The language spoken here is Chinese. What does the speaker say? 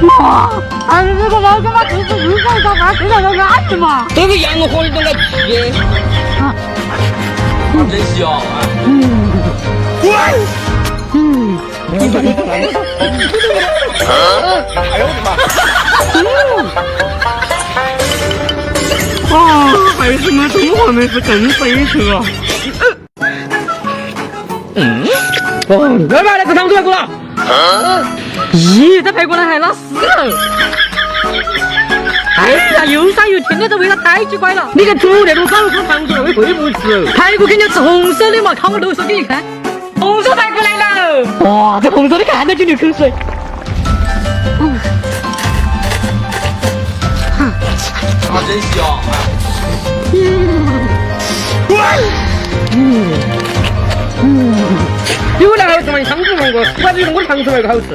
妈，俺这个老干妈就是日干干嘛，这个要干什么？这个洋火你都来吃啊，真香啊！哎呦我的妈！啊，还是我中华妹子更飞车啊！来吧，来个糖醋排骨了。咦，这排骨呢还拉丝了！哎呀，又膻又甜的，这味道太奇怪了。你看煮那种早煮糖醋会不吃？排骨肯定吃红色的嘛，看我露手给你看。红烧排骨来了！哇，这红色的看着就流口水。啊，真香！有那好吃嘛？你糖醋排骨，我比我糖醋排骨好吃。